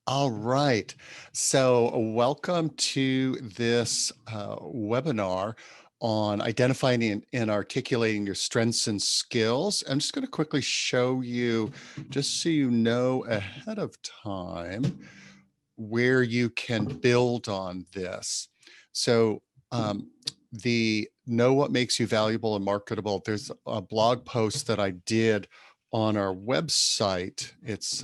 All right. So, welcome to this webinar on identifying and articulating your strengths and skills. I'm just going to quickly show you, just so you know ahead of time, where you can build on this. So, the Know What Makes You Valuable and Marketable, there's a blog post that I did on our website. It's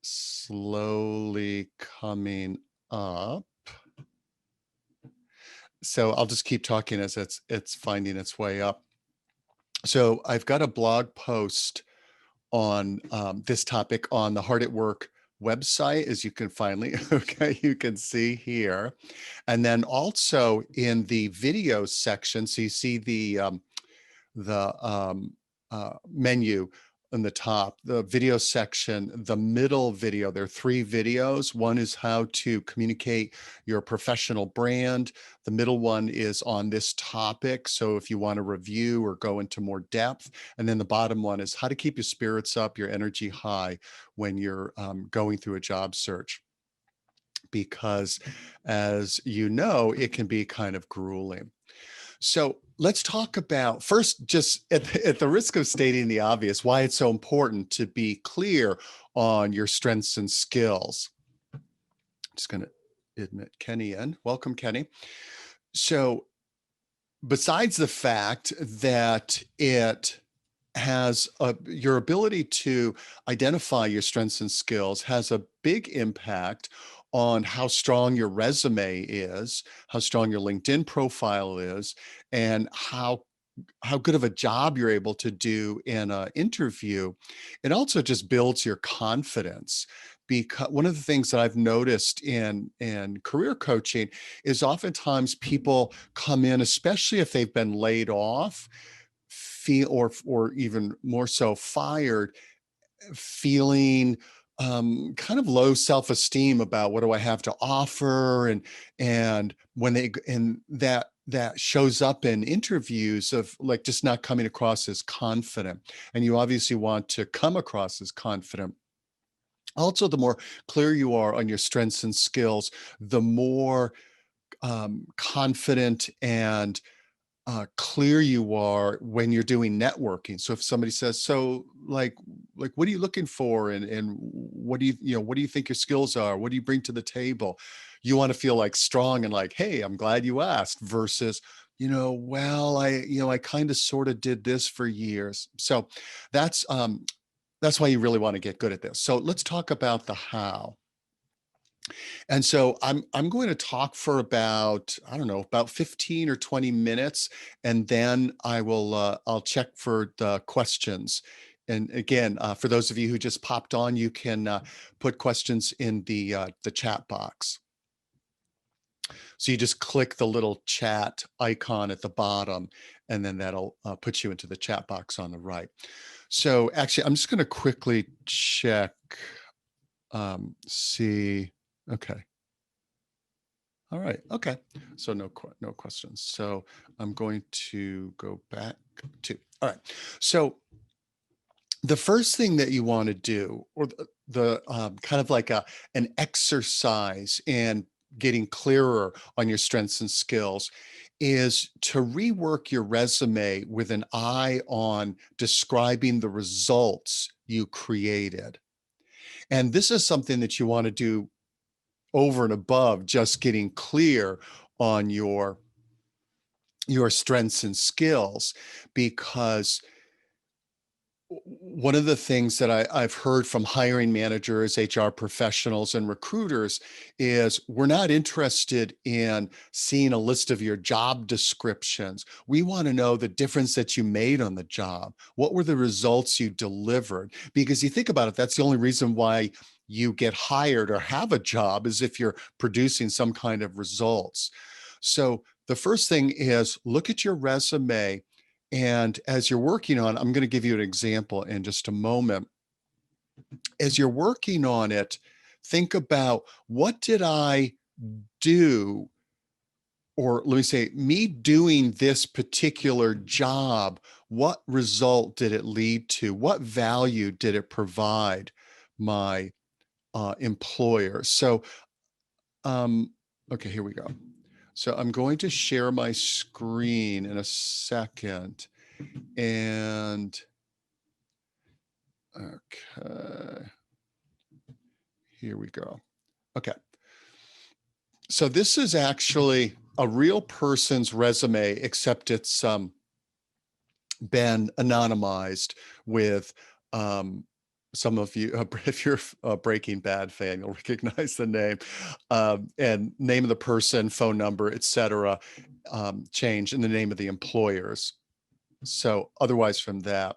slowly coming up. So I'll just keep talking as it's finding its way up. So I've got a blog post on this topic on the Hard at Work website, as you can finally, okay, you can see here. And then also in the video section, so you see the menu on the top, the video section, the middle video, there are three videos. One is how to communicate your professional brand. The middle one is on this topic. So if you want to review or go into more depth, and then the bottom one is how to keep your spirits up, your energy high when you're going through a job search. Because as you know, it can be kind of grueling. So let's talk about first, just at the risk of stating the obvious, why it's so important to be clear on your strengths and skills. I'm just going to admit Kenny in. Welcome, Kenny. So besides the fact that it has your ability to identify your strengths and skills has a big impact on how strong your resume is, how strong your LinkedIn profile is, and how good of a job you're able to do in an interview. It also just builds your confidence, because one of the things that I've noticed in career coaching is oftentimes people come in, especially if they've been laid off, feel or even more so fired, feeling kind of low self-esteem about what do I have to offer, and when they and that shows up in interviews of like just not coming across as confident. And you obviously want to come across as confident. Also, the more clear you are on your strengths and skills, the more confident and clear you are when you're doing networking. So if somebody says, so like, what are you looking for? And what do what do you think your skills are? What do you bring to the table? You want to feel like strong and like, hey, I'm glad you asked, versus, well, I kind of sort of did this for years. So that's why you really want to get good at this. So let's talk about the how. And so I'm going to talk for about, I don't know, about 15 or 20 minutes, and then I'll check for the questions. And again, for those of you who just popped on, you can put questions in the chat box. So you just click the little chat icon at the bottom, and then that'll put you into the chat box on the right. So actually, I'm just going to quickly check, see. Okay. All right. Okay. So no questions. So I'm going to go back to, all right. So the first thing that you want to do, or the kind of like an exercise in getting clearer on your strengths and skills, is to rework your resume with an eye on describing the results you created. And this is something that you want to do over and above just getting clear on your strengths and skills, because one of the things that I've heard from hiring managers, HR professionals, and recruiters is we're not interested in seeing a list of your job descriptions. We want to know the difference that you made on the job. What were the results you delivered? Because you think about it, that's the only reason why you get hired or have a job, is if you're producing some kind of results. So the first thing is look at your resume. And as you're working on, I'm going to give you an example in just a moment. As you're working on it, think about, what did I do? Or let me say, me doing this particular job, what result did it lead to? What value did it provide my employer. So, okay, here we go. So I'm going to share my screen in a second. And okay, here we go. Okay. So this is actually a real person's resume, except it's been anonymized with some of you, if you're a Breaking Bad fan, you'll recognize the name, and name of the person, phone number, etc., change, and the name of the employers. So otherwise from that,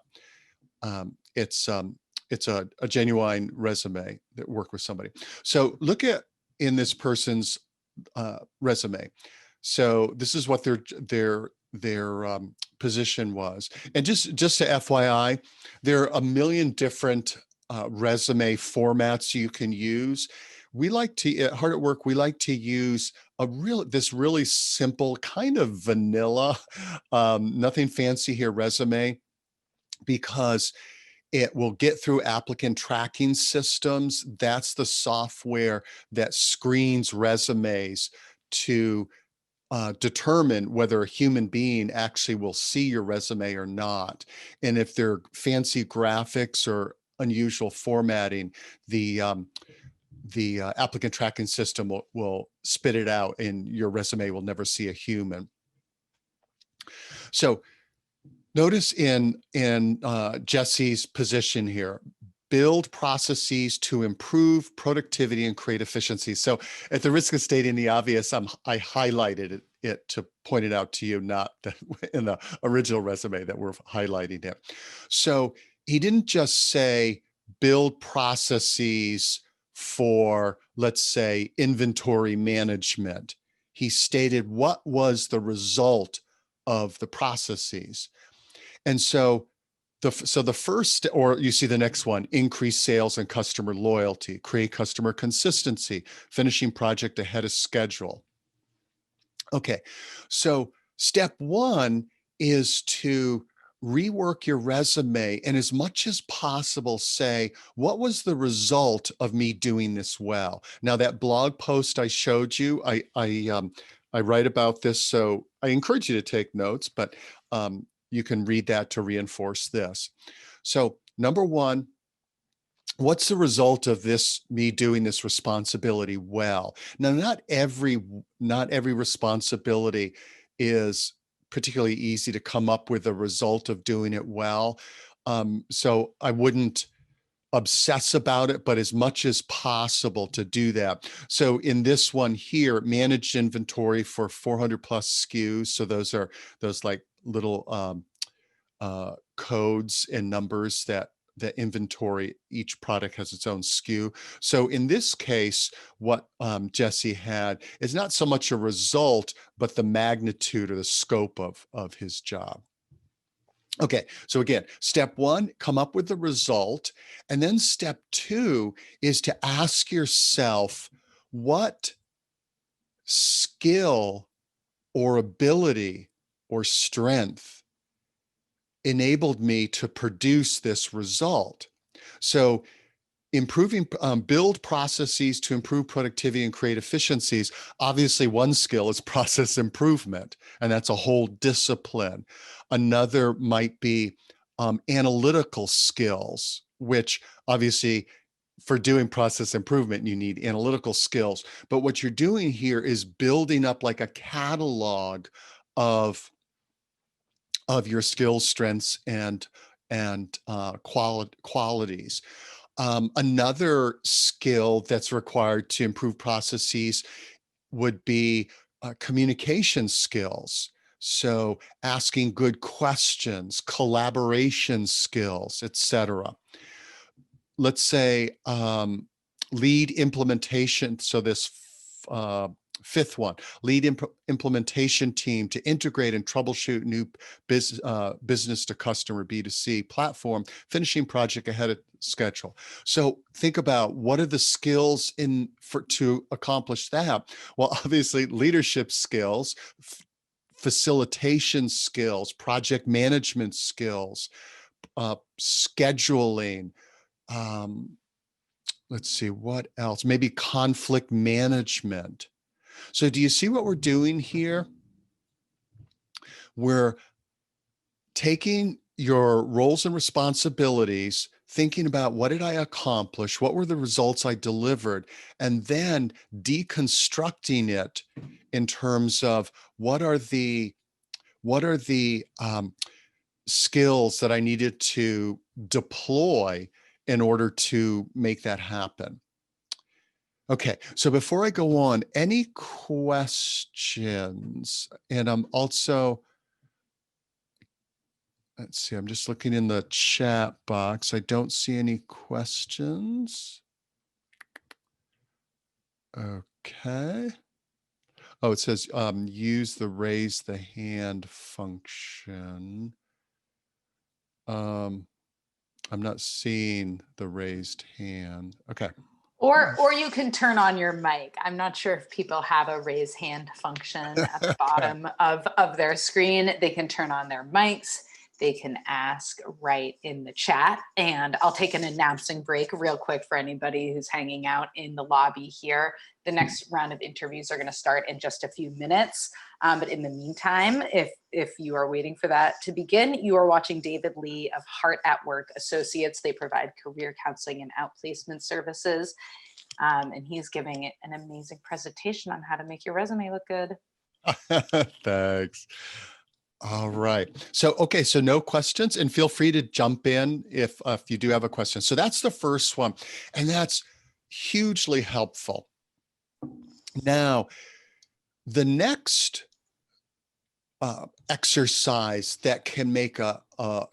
it's a genuine resume that worked with somebody. So look at in this person's resume. So this is what their position was. And just to FYI, there are a million different resume formats you can use. We like to at Hard at Work, we like to use this really simple, kind of vanilla, nothing fancy here resume, because it will get through applicant tracking systems. That's the software that screens resumes to determine whether a human being actually will see your resume or not. And if there are fancy graphics or unusual formatting, the applicant tracking system will spit it out, and your resume will never see a human. So notice in Jesse's position here, build processes to improve productivity and create efficiency. So at the risk of stating the obvious, I highlighted it to point it out to you, not in the original resume that we're highlighting it. So he didn't just say build processes for, let's say, inventory management. He stated what was the result of the processes. And so the first, or you see the next one, increase sales and customer loyalty, create customer consistency, finishing project ahead of schedule. Okay, so step one is to rework your resume and as much as possible say, what was the result of me doing this well? Now that blog post I showed you, I write about this, so I encourage you to take notes, but you can read that to reinforce this. So number one, what's the result of me doing this responsibility well? Now, not every responsibility is particularly easy to come up with a result of doing it well. So I wouldn't obsess about it, but as much as possible to do that. So in this one here, managed inventory for 400 plus SKUs. So those are those like little codes and numbers that inventory, each product has its own SKU. So in this case, what Jesse had is not so much a result, but the magnitude or the scope of his job. Okay, so again, step one, come up with the result. And then step two is to ask yourself, what skill or ability or strength enabled me to produce this result? So improving, build processes to improve productivity and create efficiencies. Obviously, one skill is process improvement, and that's a whole discipline. Another might be analytical skills, which obviously for doing process improvement, you need analytical skills. But what you're doing here is building up like a catalog of your skills, strengths, and qualities. Another skill that's required to improve processes would be communication skills. So asking good questions, collaboration skills, etc. Let's say lead implementation. So this fifth one, lead implementation team to integrate and troubleshoot new business to customer B2C platform, finishing project ahead of schedule. So think about what are the skills to accomplish that? Well, obviously leadership skills, facilitation skills, project management skills, scheduling, let's see, what else? Maybe conflict management. So do you see what we're doing here? We're taking your roles and responsibilities, thinking about what did I accomplish? What were the results I delivered? And then deconstructing it in terms of what are the skills that I needed to deploy in order to make that happen. Okay, so before I go on, any questions? And I'm also, let's see, I'm just looking in the chat box. I don't see any questions. Okay. Oh, it says use the raise the hand function. I'm not seeing the raised hand. Okay. Or you can turn on your mic. I'm not sure if people have a raise hand function at the bottom of their screen. They can turn on their mics. They can ask right in the chat. And I'll take an announcing break real quick for anybody who's hanging out in the lobby here. The next round of interviews are going to start in just a few minutes. But in the meantime, if you are waiting for that to begin, you are watching David Lee of Heart at Work Associates. They provide career counseling and outplacement services. And he's giving an amazing presentation on how to make your resume look good. Thanks. All right. So, okay. So no questions, and feel free to jump in if you do have a question. So that's the first one, and that's hugely helpful. Now, the next exercise that can make a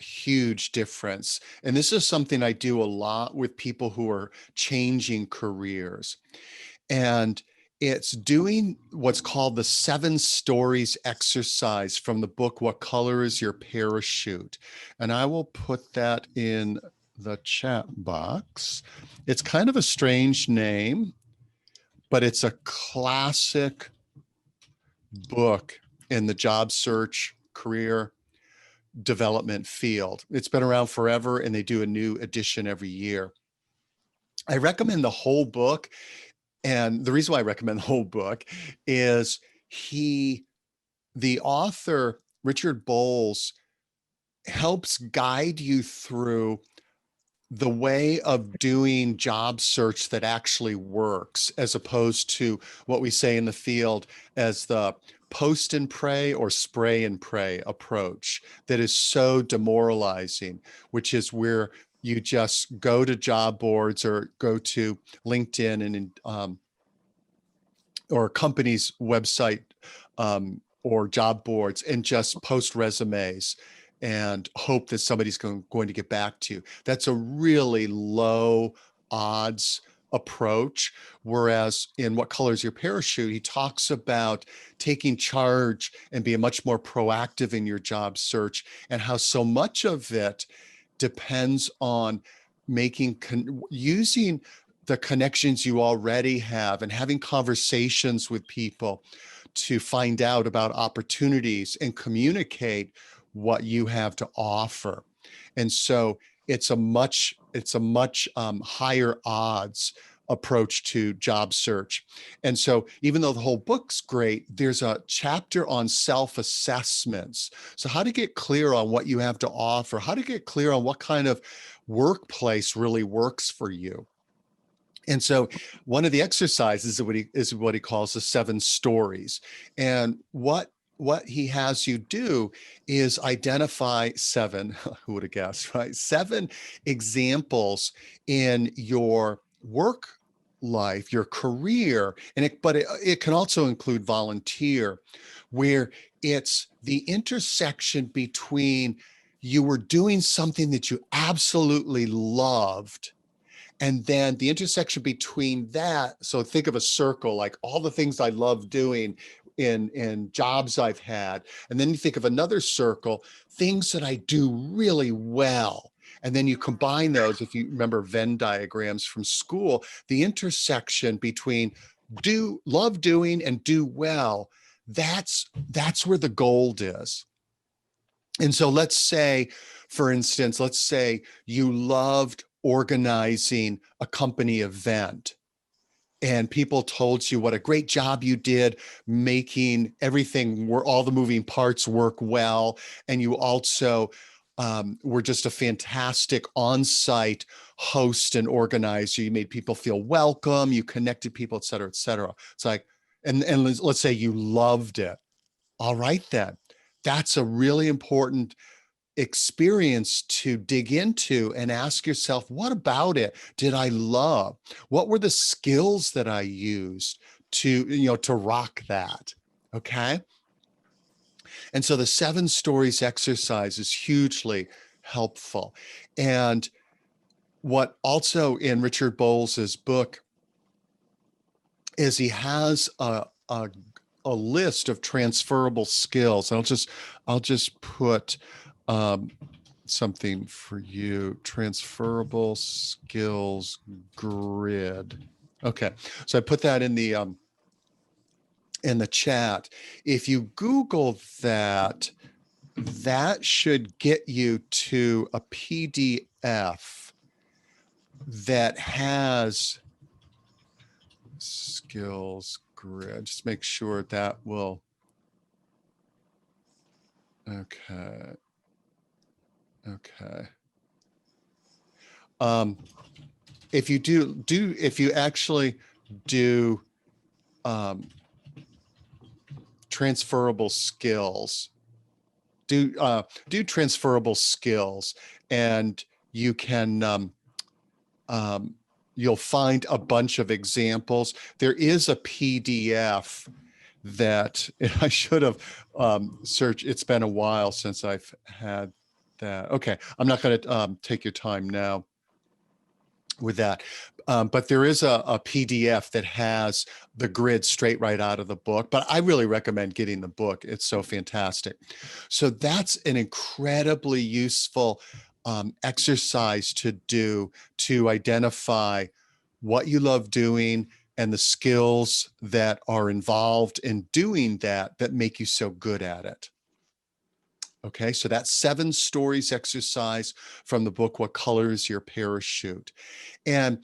huge difference, and this is something I do a lot with people who are changing careers, and it's doing what's called the 7 stories exercise from the book, What Color is Your Parachute? And I will put that in the chat box. It's kind of a strange name, but it's a classic book in the job search career development field. It's been around forever, and they do a new edition every year. I recommend the whole book. And the reason why I recommend the whole book is the author, Richard Bowles, helps guide you through the way of doing job search that actually works, as opposed to what we say in the field as the post and pray or spray and pray approach that is so demoralizing, which is where you just go to job boards or go to LinkedIn and or a company's website or job boards and just post resumes and hope that somebody's going to get back to you. That's a really low odds approach. Whereas in What Color is Your Parachute, he talks about taking charge and being much more proactive in your job search, and how so much of it depends on using the connections you already have and having conversations with people to find out about opportunities and communicate what you have to offer. And so it's a much higher odds approach to job search. And so even though the whole book's great, there's a chapter on self-assessments. So how to get clear on what you have to offer, how to get clear on what kind of workplace really works for you. And so one of the exercises is what he calls the 7 stories. And what he has you do is identify 7, who would have guessed, right? 7 examples in your work life, your career, but it can also include volunteer, where it's the intersection between you were doing something that you absolutely loved, and then the intersection between that. So think of a circle, like all the things I love doing in jobs I've had. And then you think of another circle, things that I do really well. And then you combine those, if you remember Venn diagrams from school, the intersection between love doing and do well, that's where the gold is. And so let's say, for instance, you loved organizing a company event and people told you what a great job you did making everything, where all the moving parts work well, and you also were just a fantastic on-site host and organizer. You made people feel welcome, you connected people, et cetera, et cetera. It's like, and let's say you loved it. All right, then. That's a really important experience to dig into and ask yourself, what about it did I love? What were the skills that I used to rock that? Okay. And so the 7 stories exercise is hugely helpful. And what also in Richard Bowles's book is he has a list of transferable skills. And I'll just put something for you. Transferable skills grid. Okay, so I put that in the chat. If you Google that, that should get you to a PDF that has skills grid. Just make sure that will. Okay. Okay. If you actually do transferable skills, do transferable skills, and you can you'll find a bunch of examples. There is a PDF that I should have searched. It's been a while since I've had that. Okay, I'm not going to take your time now with that. But there is a PDF that has the grid straight right out of the book, but I really recommend getting the book. It's so fantastic. So that's an incredibly useful exercise to do to identify what you love doing and the skills that are involved in doing that make you so good at it. Okay, so that's 7 stories exercise from the book, What Color is Your Parachute? And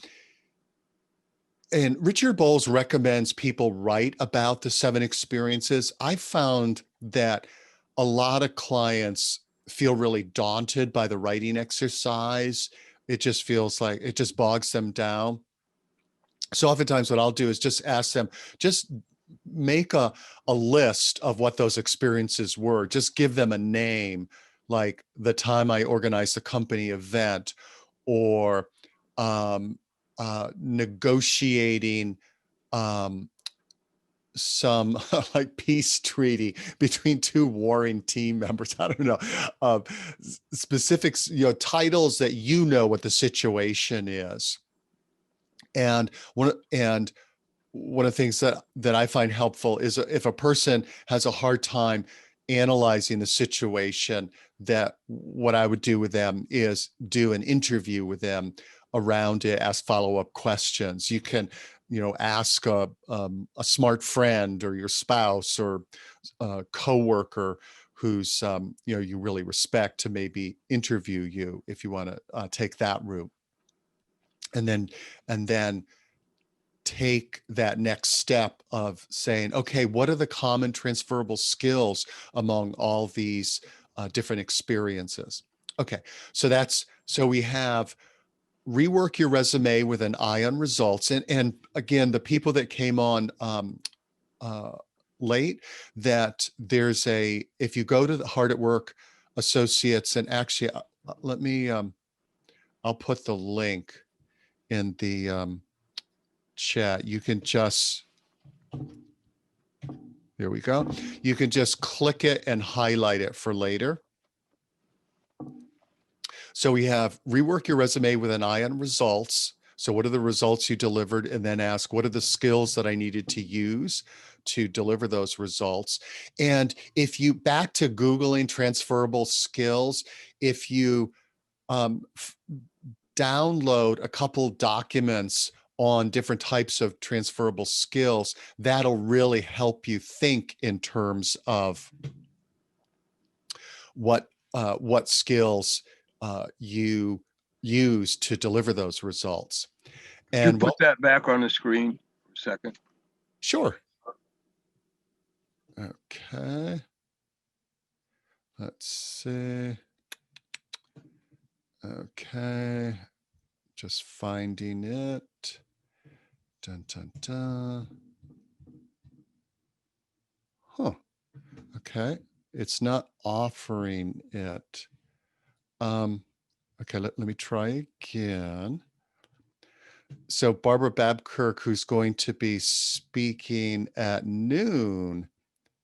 Richard Bowles recommends people write about the 7 experiences. I found that a lot of clients feel really daunted by the writing exercise. It just feels like it just bogs them down. So oftentimes what I'll do is just ask them, just make a list of what those experiences were. Just give them a name, like the time I organized a company event, or negotiating some like peace treaty between 2 warring team members. I don't know, specifics, titles that what the situation is. And one of the things that I find helpful is if a person has a hard time analyzing the situation, that what I would do with them is do an interview with them around it, ask follow-up questions. You can, ask a smart friend or your spouse or a coworker who's, you really respect to maybe interview you if you want to take that route. And then take that next step of saying, okay, what are the common transferable skills among all these different experiences? Okay, so we have rework your resume with an eye on results. And again, the people that came on late, that if you go to the Hard at Work Associates, and actually, let me, I'll put the link in the chat. You can just, there we go. You can just click it and highlight it for later. So we have rework your resume with an eye on results. So what are the results you delivered? And then ask, what are the skills that I needed to use to deliver those results? And if you, back to Googling transferable skills, if you download a couple documents on different types of transferable skills, that'll really help you think in terms of what skills you use to deliver those results. Could you And put that back on the screen for a second? sure. Okay. Let's see. Okay. Just finding it. Dun, dun, dun. Huh. Okay. It's not offering it. Okay, let me try again. So Barbara Babkirk, who's going to be speaking at noon,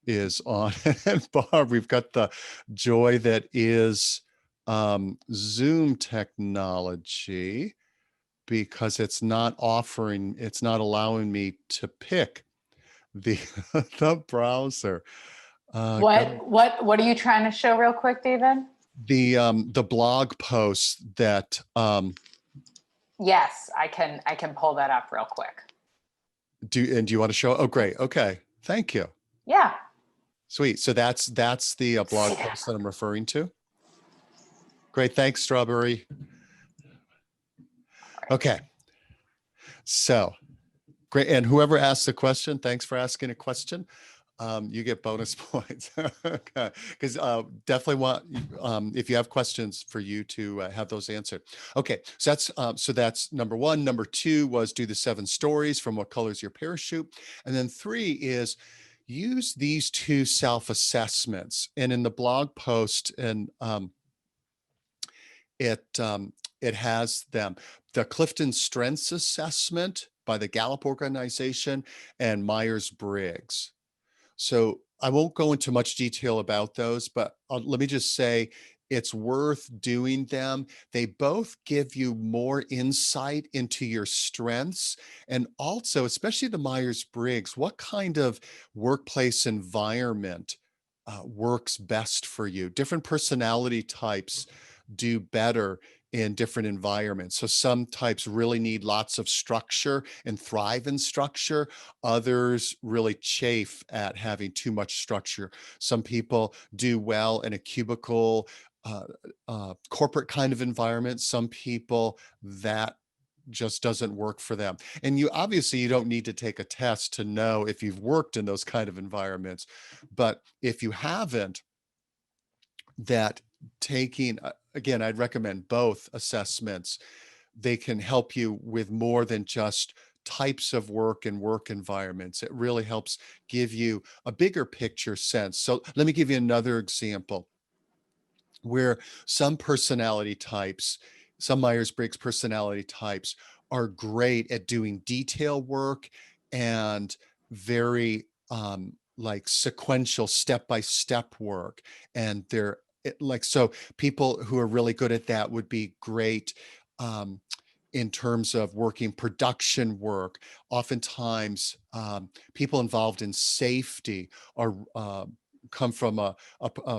is on. And Barb, we've got the joy that is Zoom technology, because it's not allowing me to pick the the browser. What are you trying to show real quick, David? The blog post that Yes, I can pull that up real quick. do you want to show? Oh, great. Okay. Thank you. Yeah. Sweet. So that's the blog post that I'm referring to. Great. Thanks, Strawberry. Okay. So great. And whoever asked the question, thanks for asking a question. You get bonus points. Okay. Because definitely want, if you have questions, for you to have those answered. Okay. So that's number one. Number two was do the 7 stories from What Color Is Your Parachute? And then 3 is use these 2 self-assessments. And in the blog post, and it has them, the Clifton Strengths Assessment by the Gallup organization and Myers-Briggs. So I won't go into much detail about those, but let me just say it's worth doing them. They both give you more insight into your strengths, and also, especially the Myers-Briggs, what kind of workplace environment works best for you. Different personality types do better in different environments. So some types really need lots of structure and thrive in structure. Others really chafe at having too much structure. Some people do well in a cubicle, corporate kind of environment. Some people, that just doesn't work for them. And you don't need to take a test to know if you've worked in those kind of environments. But if you haven't, that taking, again, I'd recommend both assessments. They can help you with more than just types of work and work environments. It really helps give you a bigger picture sense. So let me give you another example where some personality types, some Myers-Briggs personality types, are great at doing detail work and very like sequential step-by-step work. And so people who are really good at that would be great in terms of working production work. Oftentimes, people involved in safety are come from a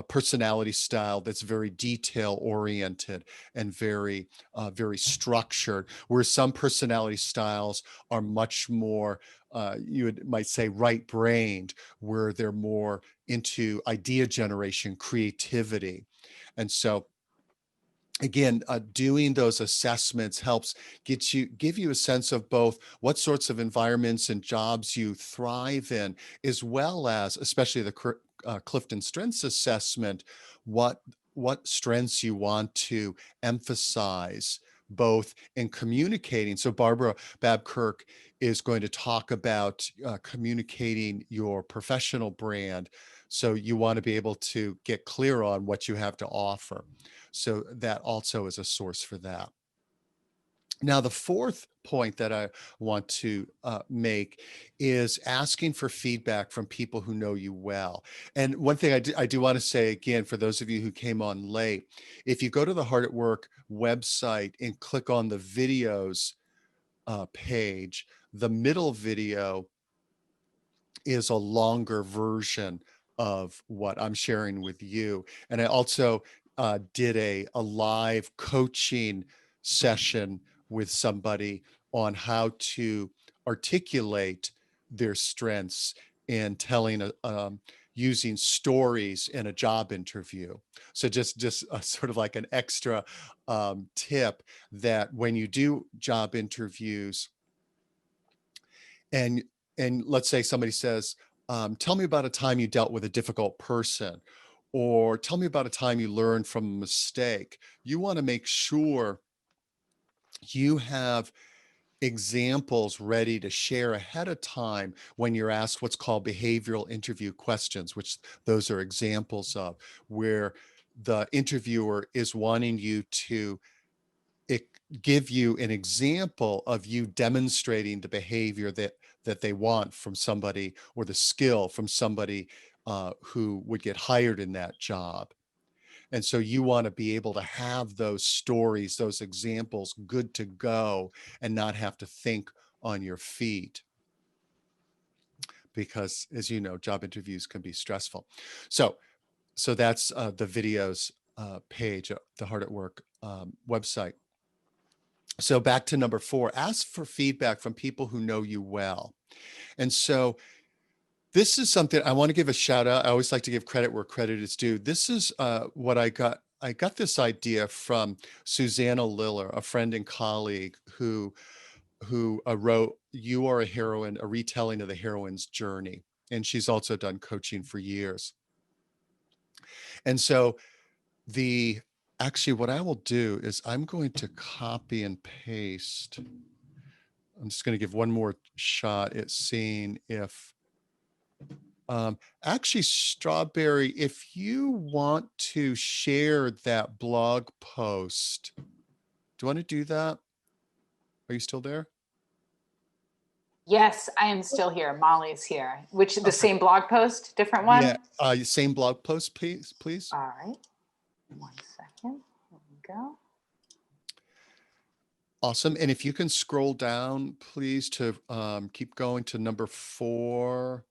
personality style that's very detail oriented and very structured, where some personality styles are much more might say right brained, where they're more into idea generation, creativity. And so again, doing those assessments helps give you a sense of both what sorts of environments and jobs you thrive in, as well as, especially the Clifton Strengths Assessment, what strengths you want to emphasize both in communicating. So Barbara Babkirk is going to talk about communicating your professional brand. So you want to be able to get clear on what you have to offer. So that also is a source for that. Now, the fourth point that I want to make is asking for feedback from people who know you well. And one thing I do want to say again, for those of you who came on late, if you go to the Hard at Work website and click on the videos page, the middle video is a longer version of what I'm sharing with you. And I also did a live coaching session with somebody on how to articulate their strengths in telling using stories in a job interview. So just sort of like an extra tip, that when you do job interviews, and let's say somebody says, tell me about a time you dealt with a difficult person, or tell me about a time you learned from a mistake. You want to make sure you have examples ready to share ahead of time when you're asked what's called behavioral interview questions, which those are examples of, where the interviewer is wanting you to it, give you an example of you demonstrating the behavior that they want from somebody, or the skill from somebody who would get hired in that job. And so you want to be able to have those stories, those examples good to go, and not have to think on your feet. Because, as you know, job interviews can be stressful. So that's the videos page, the Hard at Work website. So back to number 4, ask for feedback from people who know you well. And so this is something I want to give a shout out. I always like to give credit where credit is due. This is what I got. I got this idea from Susanna Liller, a friend and colleague who wrote "You Are a Heroine," a retelling of the heroine's journey, and she's also done coaching for years. And so actually, what I will do is I'm going to copy and paste. I'm just going to give one more shot at seeing if. Actually, Strawberry, if you want to share that blog post, do you want to do that? Are you still there? Yes, I am still here. Molly's here. Which, the Okay. same blog post, different one? Yeah, same blog post, please. All right. 1 second. There we go. Awesome. And if you can scroll down, please, to keep going to number 4.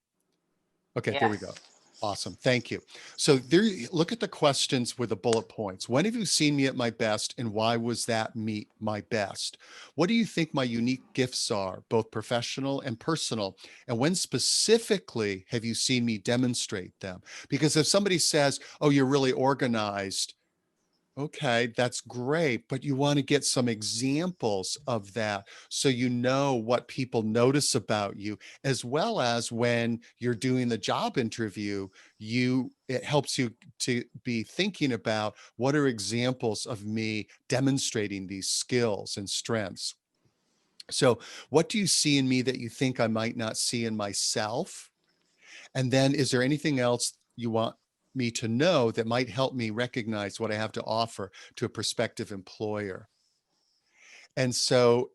Okay, there we go. Yes. Awesome. Thank you. So there, look at the questions with the bullet points. When have you seen me at my best, and why was that me my best? What do you think my unique gifts are, both professional and personal? And when specifically have you seen me demonstrate them? Because if somebody says, oh, you're really organized, okay, that's great, but you want to get some examples of that so you know what people notice about you, as well as when you're doing the job interview, it helps you to be thinking about what are examples of me demonstrating these skills and strengths. So, what do you see in me that you think I might not see in myself? And then, is there anything else you want me to know that might help me recognize what I have to offer to a prospective employer? And so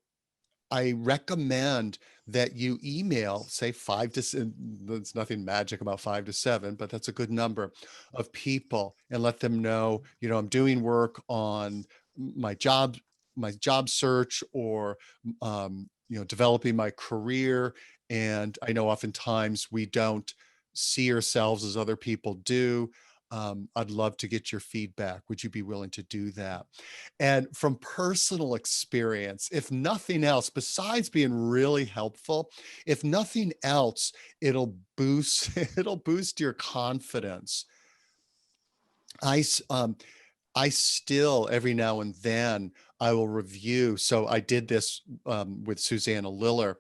I recommend that you email, say 5 to 7, there's nothing magic about 5 to 7, but that's a good number of people, and let them know, I'm doing work on my job, search, or, developing my career. And I know oftentimes we don't see ourselves as other people do. I'd love to get your feedback. Would you be willing to do that? And from personal experience, if nothing else, besides being really helpful, if nothing else, it'll boost it'll boost your confidence. I still, every now and then, I will review. So I did this with Susanna Liller.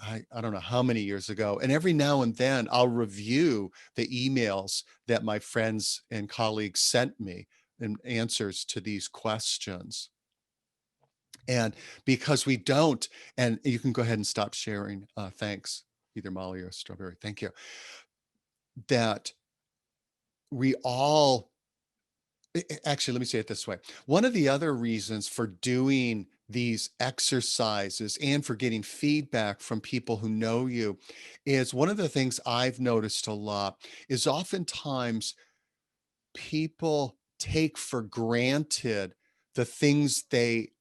I don't know how many years ago. And every now and then I'll review the emails that my friends and colleagues sent me in answers to these questions. And because we don't, and you can go ahead and stop sharing. Thanks, either Molly or Strawberry. Thank you. That we all, actually, let me say it this way. One of the other reasons for doing these exercises and for getting feedback from people who know you is, one of the things I've noticed a lot is oftentimes people take for granted the things they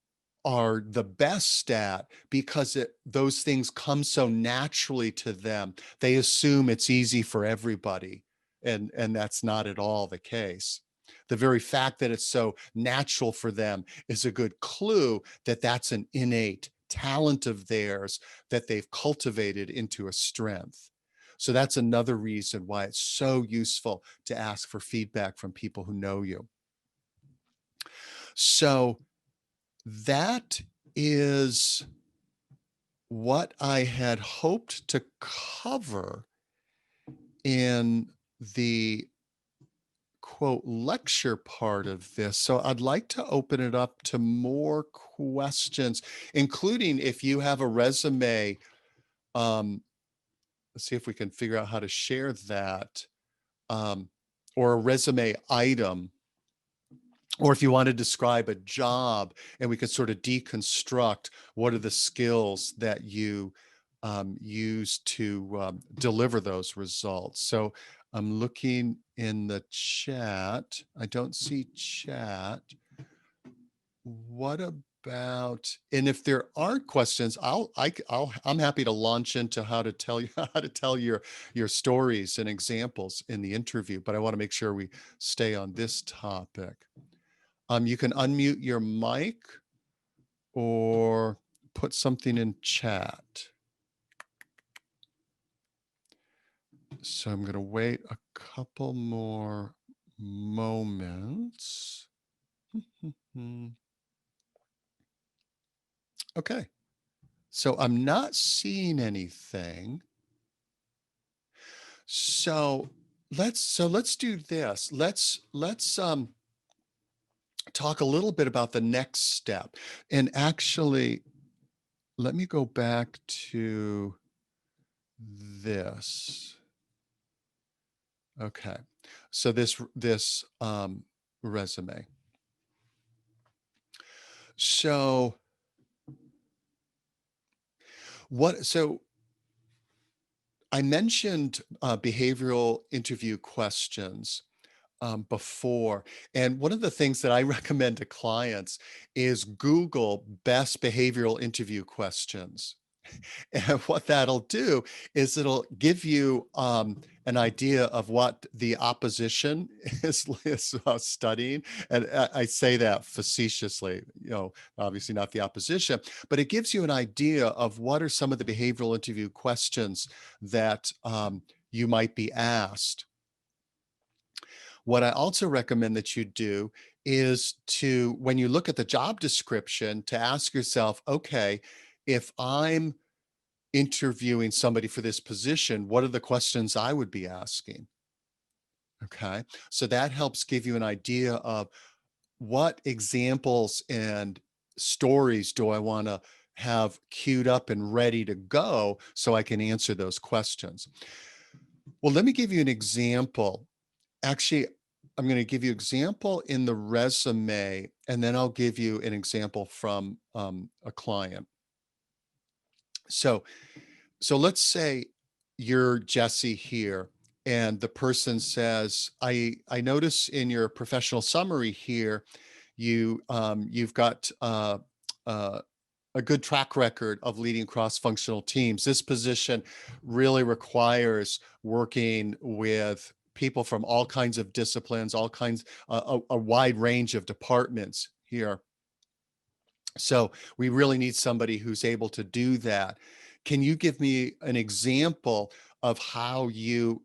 are the best at, because those things come so naturally to them. They assume it's easy for everybody, and that's not at all the case. The very fact that it's so natural for them is a good clue that that's an innate talent of theirs that they've cultivated into a strength. So that's another reason why it's so useful to ask for feedback from people who know you. So that is what I had hoped to cover in the quote lecture part of this. So I'd like to open it up to more questions, including if you have a resume. Let's see if we can figure out how to share that, um, or a resume item, or if you want to describe a job and we could sort of deconstruct what are the skills that you use to deliver those results. So I'm looking in the chat. I don't see chat. What about, and if there aren't questions, I'm happy to launch into how to tell you how to tell your stories and examples in the interview, but I want to make sure we stay on this topic. You can unmute your mic or put something in chat. So I'm going to wait a couple more moments. Okay. So I'm not seeing anything. So let's do this. Let's talk a little bit about the next step. And actually, let me go back to this. Okay. So this resume. So so I mentioned behavioral interview questions before. And one of the things that I recommend to clients is Google best behavioral interview questions. And what that'll do is it'll give you an idea of what the opposition is studying. And I say that facetiously, obviously not the opposition, but it gives you an idea of what are some of the behavioral interview questions that you might be asked. What I also recommend that you do is to, when you look at the job description, to ask yourself, okay, if I'm interviewing somebody for this position, what are the questions I would be asking? Okay. So that helps give you an idea of what examples and stories do I want to have queued up and ready to go so I can answer those questions. Well, let me give you an example. Actually, I'm going to give you an example in the resume, and then I'll give you an example from a client. So let's say you're Jesse here, and the person says, I notice in your professional summary here, you've got a good track record of leading cross-functional teams. This position really requires working with people from all kinds of disciplines, all kinds, a wide range of departments here. So we really need somebody who's able to do that. Can you give me an example of how you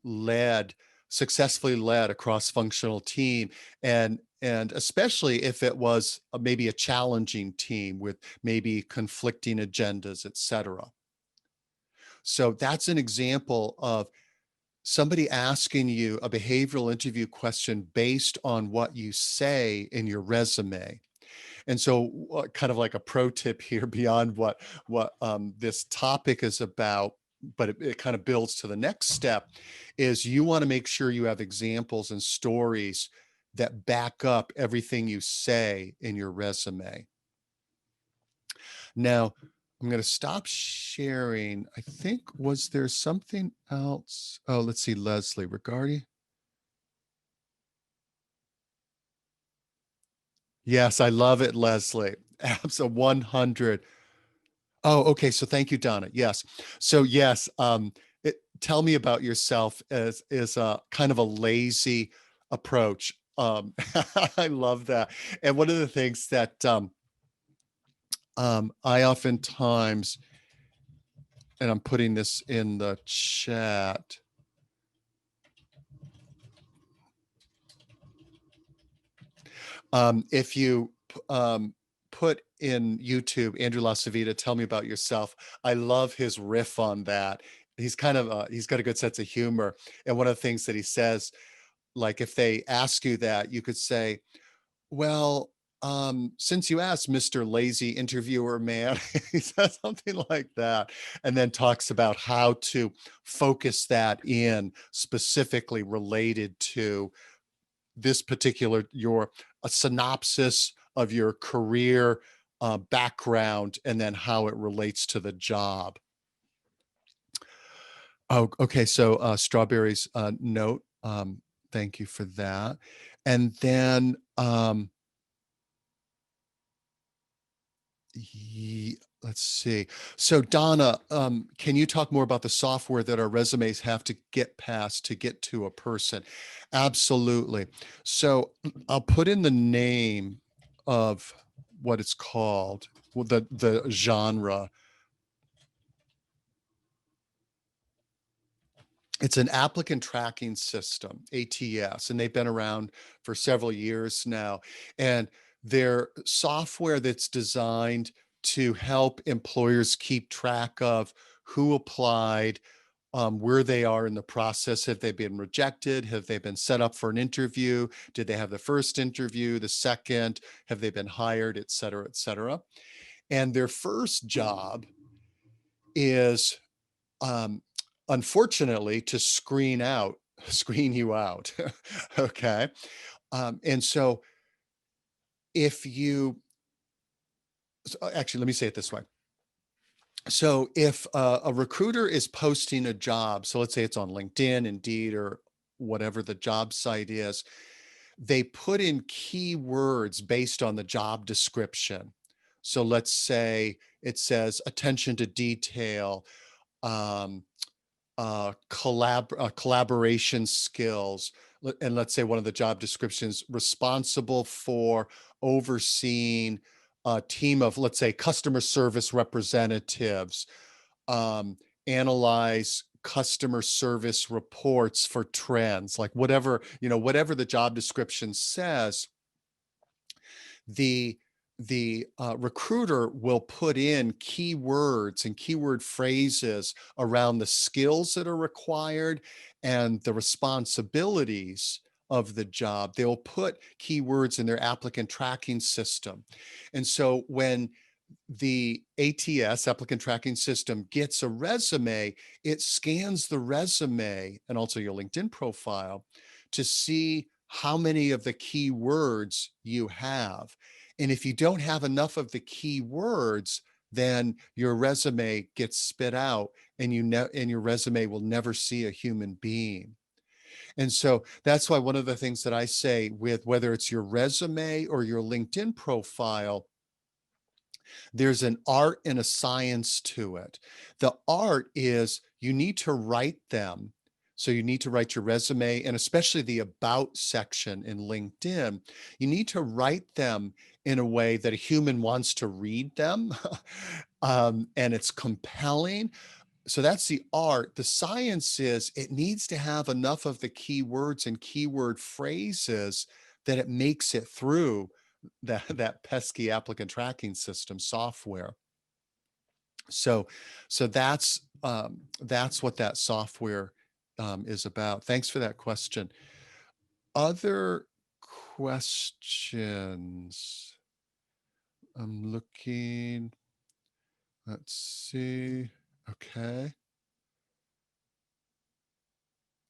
successfully led a cross-functional team, and especially if it was maybe a challenging team with maybe conflicting agendas, et cetera? So that's an example of somebody asking you a behavioral interview question based on what you say in your resume. And so kind of like a pro tip here beyond what this topic is about, but it kind of builds to the next step, is you want to make sure you have examples and stories that back up everything you say in your resume. Now, I'm going to stop sharing. I think, was there something else? Oh, let's see, Leslie, regarding. Yes, I love it, Leslie. Absolutely 100. Oh, okay. So thank you, Donna. Yes. So yes, tell me about yourself as is a kind of a lazy approach. I love that. And one of the things that I oftentimes, and I'm putting this in the chat. If you put in YouTube, Andrew LaCivita, tell me about yourself. I love his riff on that. He's kind of, he's got a good sense of humor. And one of the things that he says, like if they ask you that, you could say, well, since you asked, Mr. Lazy Interviewer Man, he says something like that, and then talks about how to focus that in specifically related to this particular, a synopsis of your career background, and then how it relates to the job. Oh, okay. So Strawberry's note. Thank you for that. And then let's see. So Donna, can you talk more about the software that our resumes have to get past to get to a person? Absolutely. So I'll put in the name of what it's called, well, the genre. It's an applicant tracking system, ATS, and they've been around for several years now. And they're software that's designed to help employers keep track of who applied, where they are in the process. Have they been rejected? Have they been set up for an interview? Did they have the first interview, the second? Have they been hired, et cetera, et cetera? And their first job is um, unfortunately to screen you out. Okay. And so if you, actually, let me say it this way. So if a recruiter is posting a job, so let's say it's on LinkedIn, Indeed, or whatever the job site is, they put in keywords based on the job description. So let's say it says attention to detail, um, collaboration skills. And let's say one of the job descriptions, responsible for overseeing a team of, let's say, customer service representatives, um, analyze customer service reports for trends, like whatever, whatever the job description says, the recruiter will put in keywords and keyword phrases around the skills that are required and the responsibilities of the job. They'll put keywords in their applicant tracking system. And so when the ATS, applicant tracking system, gets a resume, it scans the resume and also your LinkedIn profile to see how many of the keywords you have. And if you don't have enough of the keywords, then your resume gets spit out and your resume will never see a human being. And so that's why one of the things that I say with whether it's your resume or your LinkedIn profile, there's an art and a science to it. The art is you need to write them. So you need to write your resume, and especially the about section in LinkedIn. You need to write them in a way that a human wants to read them, and it's compelling. So that's the art. The science is it needs to have enough of the keywords and keyword phrases that it makes it through that pesky applicant tracking system software. So that's what that software is about. Thanks for that question. Other questions? I'm looking. Let's see. Okay.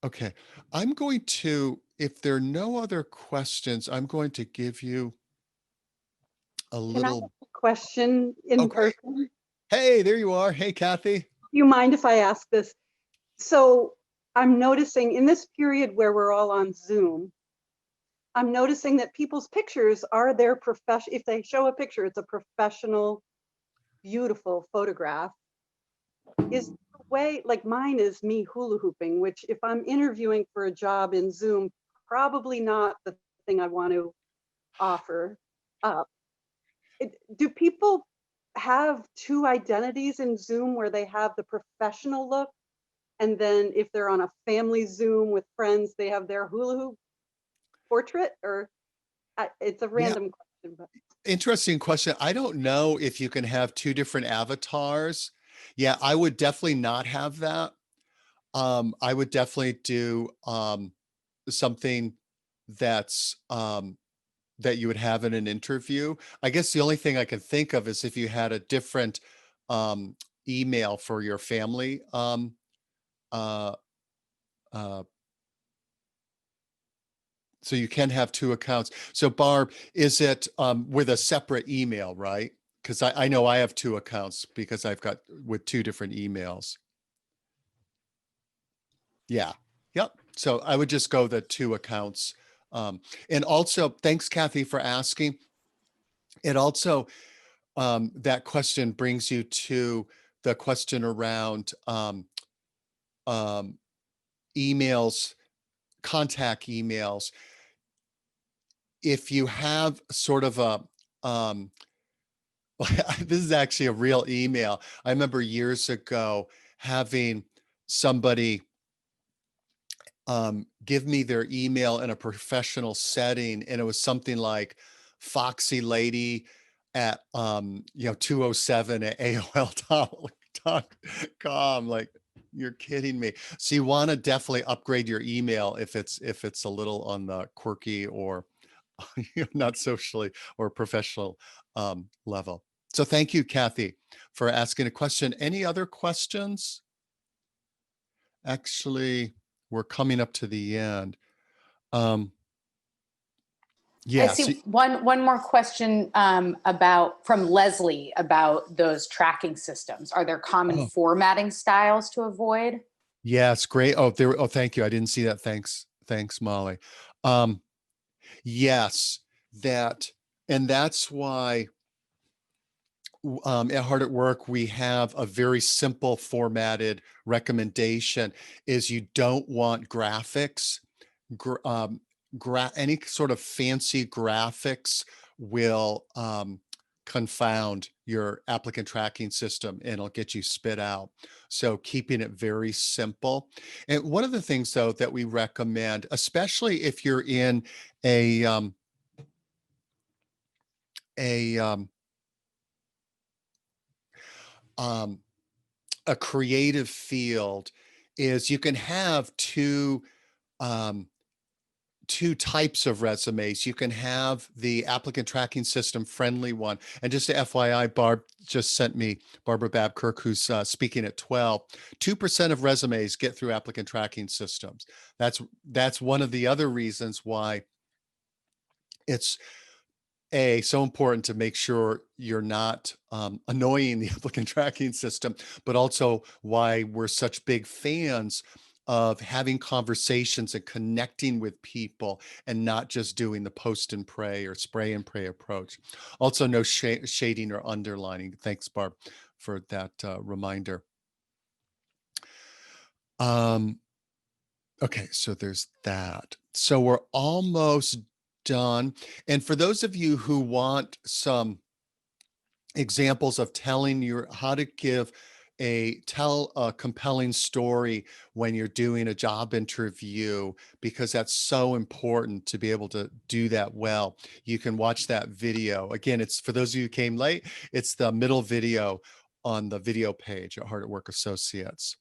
Okay. I'm going to, if there are no other questions, I'm going to give you a Can I ask little. a question in Okay. person? Hey, there you are. Hey, Kathy. Do you mind if I ask this? So I'm noticing in this period where we're all on Zoom, I'm noticing that people's pictures are their profession. If they show a picture, it's a professional, beautiful photograph. Is the way, like mine is me hula hooping, which if I'm interviewing for a job in Zoom, probably not the thing I want to offer up. Do people have two identities in Zoom where they have the professional look, and then if they're on a family Zoom with friends, they have their hula hoop portrait? Or It's a Yeah. random question, but Interesting question. I don't know if you can have two different avatars. Yeah, I would definitely not have that. I would definitely do something that's that you would have in an interview. I guess the only thing I can think of is if you had a different um, email for your family. Uh, uh, so you can have two accounts. So Barb, is it with a separate email, right? Because I know I have two accounts because I've got with two different emails. Yeah. Yep. So I would just go the two accounts. And also, thanks, Kathy, for asking. It also, that question brings you to the question around um, emails, contact emails. If you have sort of a, um, this is actually a real email. I remember years ago having somebody give me their email in a professional setting, and it was something like foxy lady at 207 at AOL.com. Like, you're kidding me. So you want to definitely upgrade your email if it's a little on the quirky or not socially or professional level. So thank you, Kathy, for asking a question. Any other questions? Actually, we're coming up to the end. I Yeah, so see one more question about from Leslie about those tracking systems. Are there common oh, formatting styles to avoid? yeah, it's great. Thank you. I didn't see that. Thanks, Molly. Um, yes, that, and that's why at Hard at Work, we have a very simple formatted recommendation is you don't want graphics. Gr- um, any sort of fancy graphics will confound your applicant tracking system and it'll get you spit out. So keeping it very simple. And one of the things though that we recommend, especially if you're in a a um, um, a creative field, is you can have um, two types of resumes. You can have the applicant tracking system friendly one. And just to FYI, Barb just sent me, Barbara Babkirk, who's speaking at 12, 2% of resumes get through applicant tracking systems. That's one of the other reasons why it's so important to make sure you're not annoying the applicant tracking system, but also why we're such big fans of having conversations and connecting with people and not just doing the post and pray or spray and pray approach. Also, no shading or underlining. Thanks, Barb, for that reminder. Okay, so there's that. So we're almost done. And for those of you who want some examples of how to tell a compelling story when you're doing a job interview, because that's so important to be able to do that well. You can watch that video. Again, it's for those of you who came late, it's the middle video on the video page at Hard at Work Associates.